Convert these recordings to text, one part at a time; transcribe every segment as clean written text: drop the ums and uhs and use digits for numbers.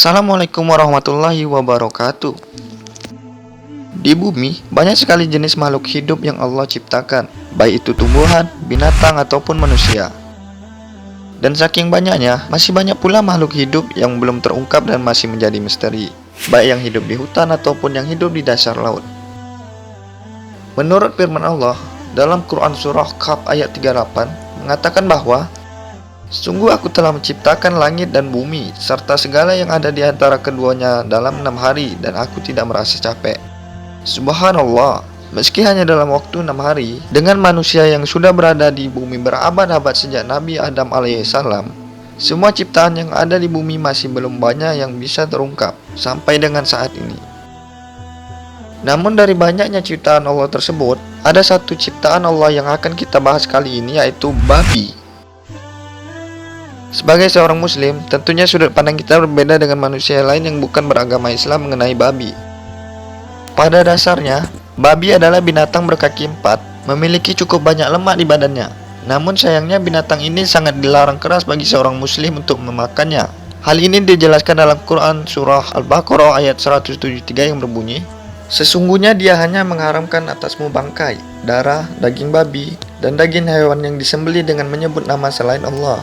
Assalamualaikum warahmatullahi wabarakatuh. Di bumi, banyak sekali jenis makhluk hidup yang Allah ciptakan, baik itu tumbuhan, binatang, ataupun manusia. Dan saking banyaknya, masih banyak pula makhluk hidup yang belum terungkap dan masih menjadi misteri, baik yang hidup di hutan ataupun yang hidup di dasar laut. Menurut firman Allah, dalam Quran Surah Kahf ayat 38, mengatakan bahwa sungguh aku telah menciptakan langit dan bumi, serta segala yang ada di antara keduanya dalam 6 hari, dan aku tidak merasa capek. Subhanallah, meski hanya dalam waktu 6 hari, dengan manusia yang sudah berada di bumi berabad-abad sejak Nabi Adam alaihissalam, semua ciptaan yang ada di bumi masih belum banyak yang bisa terungkap sampai dengan saat ini. Namun dari banyaknya ciptaan Allah tersebut, ada satu ciptaan Allah yang akan kita bahas kali ini, yaitu babi. Sebagai seorang muslim, tentunya sudut pandang kita berbeda dengan manusia lain yang bukan beragama Islam mengenai babi. Pada dasarnya, babi adalah binatang berkaki 4, memiliki cukup banyak lemak di badannya. Namun sayangnya binatang ini sangat dilarang keras bagi seorang muslim untuk memakannya. Hal ini dijelaskan dalam Quran Surah Al-Baqarah ayat 173 yang berbunyi, sesungguhnya dia hanya mengharamkan atasmu bangkai, darah, daging babi, dan daging hewan yang disembelih dengan menyebut nama selain Allah.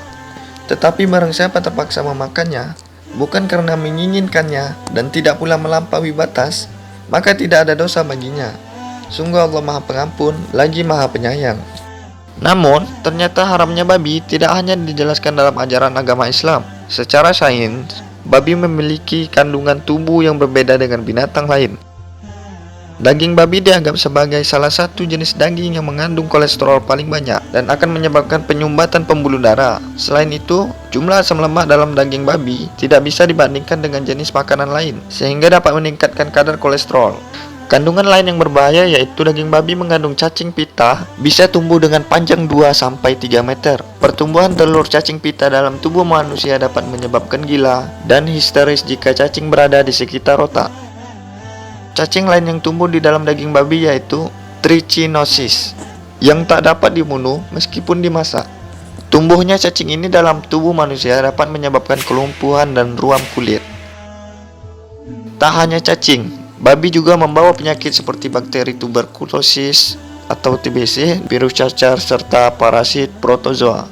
Tetapi barang siapa terpaksa memakannya, bukan karena menginginkannya dan tidak pula melampaui batas, maka tidak ada dosa baginya. Sungguh Allah Maha Pengampun, lagi Maha Penyayang. Namun, ternyata haramnya babi tidak hanya dijelaskan dalam ajaran agama Islam. Secara sains, babi memiliki kandungan tubuh yang berbeda dengan binatang lain. Daging babi dianggap sebagai salah satu jenis daging yang mengandung kolesterol paling banyak dan akan menyebabkan penyumbatan pembuluh darah. Selain itu, jumlah asam lemak dalam daging babi tidak bisa dibandingkan dengan jenis makanan lain, sehingga dapat meningkatkan kadar kolesterol. Kandungan lain yang berbahaya yaitu daging babi mengandung cacing pita, bisa tumbuh dengan panjang 2-3 meter. Pertumbuhan telur cacing pita dalam tubuh manusia dapat menyebabkan gila dan histeris jika cacing berada di sekitar otak. Cacing lain yang tumbuh di dalam daging babi yaitu trichinosis, yang tak dapat dibunuh meskipun dimasak. Tumbuhnya cacing ini dalam tubuh manusia dapat menyebabkan kelumpuhan dan ruam kulit. Tak hanya cacing, babi juga membawa penyakit seperti bakteri tuberkulosis atau TBC, virus cacar, serta parasit protozoa.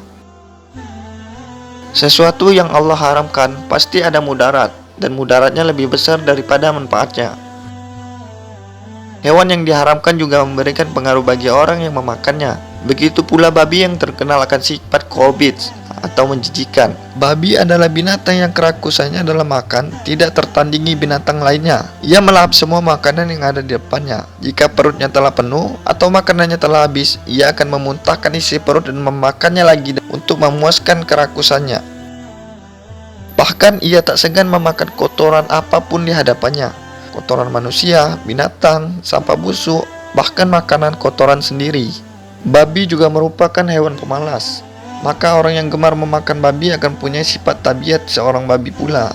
Sesuatu yang Allah haramkan pasti ada mudarat, dan mudaratnya lebih besar daripada manfaatnya. Hewan yang diharamkan juga memberikan pengaruh bagi orang yang memakannya. Begitu pula babi yang terkenal akan sifat korbits atau menjijikan. Babi adalah binatang yang kerakusannya dalam makan tidak tertandingi binatang lainnya. Ia melahap semua makanan yang ada di depannya. Jika perutnya telah penuh atau makanannya telah habis, ia akan memuntahkan isi perut dan memakannya lagi untuk memuaskan kerakusannya. Bahkan ia tak segan memakan kotoran apapun di hadapannya. Kotoran manusia, binatang, sampah busuk, bahkan makanan kotoran sendiri. Babi juga merupakan hewan pemalas, maka orang yang gemar memakan babi akan punya sifat tabiat seorang babi pula.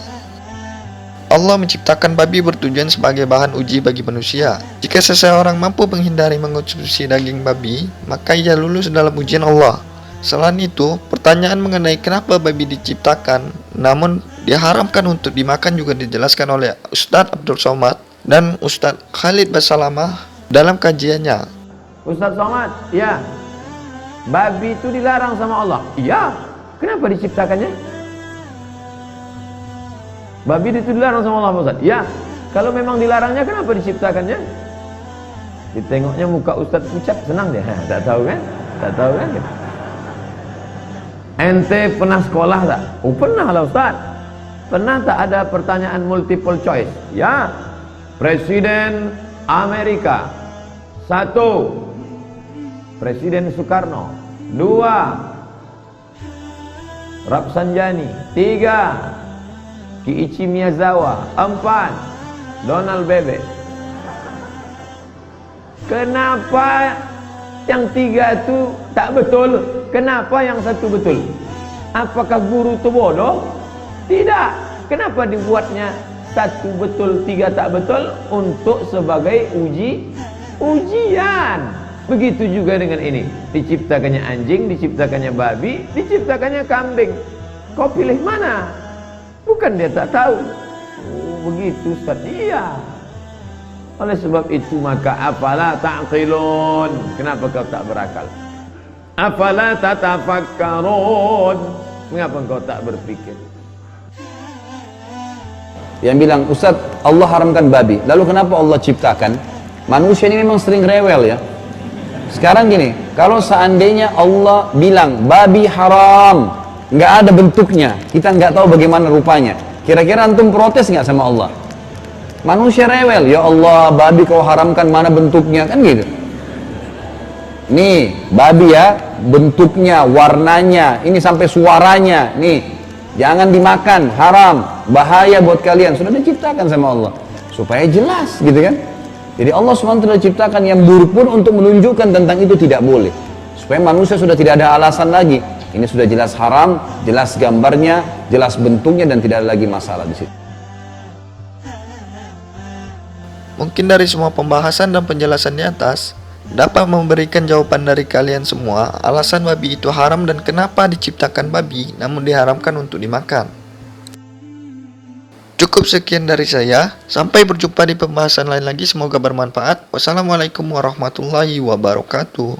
Allah menciptakan babi bertujuan sebagai bahan uji bagi manusia. Jika seseorang mampu menghindari mengonsumsi daging babi, maka ia lulus dalam ujian Allah. Selain itu, pertanyaan mengenai kenapa babi diciptakan namun diharamkan untuk dimakan juga dijelaskan oleh Ustadz Abdul Somad dan Ustadz Khalid Basalamah dalam kajiannya. Ustadz Somad, ya, babi itu dilarang sama Allah. Iya, kenapa diciptakannya? Babi itu dilarang sama Allah, Ustadz. Ya, kalau memang dilarangnya kenapa diciptakannya? Ditengoknya muka Ustadz pucat, senang dia. Tak tahu kan? Tak tahu kan? Ente pernah sekolah tak? Oh pernah lah Ustaz. Pernah tak ada pertanyaan multiple choice? Ya. Presiden Amerika 1, Presiden Soekarno. 2, Rafsanjani. 3, Kiichi Miyazawa. 4, Donald Bebe. Kenapa yang 3 itu tak betul? Kenapa yang 1 betul? Apakah guru itu bodoh? Tidak. Kenapa dibuatnya 1 betul, 3 tak betul? Untuk sebagai ujian. Begitu juga dengan ini. Diciptakannya anjing, diciptakannya babi, diciptakannya kambing. Kau pilih mana? Bukan dia tak tahu. begitu Ustaz? Iya. Oleh sebab itu maka afala ta'qilun. Kenapa kau tak berakal? Afala tatafakkarun. Mengapa kau tak berpikir? Yang bilang, Ustaz, Allah haramkan babi. Lalu kenapa Allah ciptakan? Manusia ini memang sering rewel ya. Sekarang gini, kalau seandainya Allah bilang babi haram, nggak ada bentuknya, kita nggak tahu bagaimana rupanya, kira-kira antum protes nggak sama Allah? Manusia rewel, ya Allah, babi kau haramkan, mana bentuknya, kan gitu. Nih, babi ya, bentuknya, warnanya, ini sampai suaranya, nih, jangan dimakan, haram, bahaya buat kalian. Sudah diciptakan sama Allah, supaya jelas, gitu kan. Jadi Allah SWT ciptakan yang buruk pun untuk menunjukkan tentang itu tidak boleh, supaya manusia sudah tidak ada alasan lagi. Ini sudah jelas haram, jelas gambarnya, jelas bentuknya, dan tidak ada lagi masalah di situ. Mungkin dari semua pembahasan dan penjelasan di atas dapat memberikan jawaban dari kalian semua alasan babi itu haram dan kenapa diciptakan babi namun diharamkan untuk dimakan. Cukup sekian dari saya, sampai berjumpa di pembahasan lain lagi, semoga bermanfaat. Wassalamualaikum warahmatullahi wabarakatuh.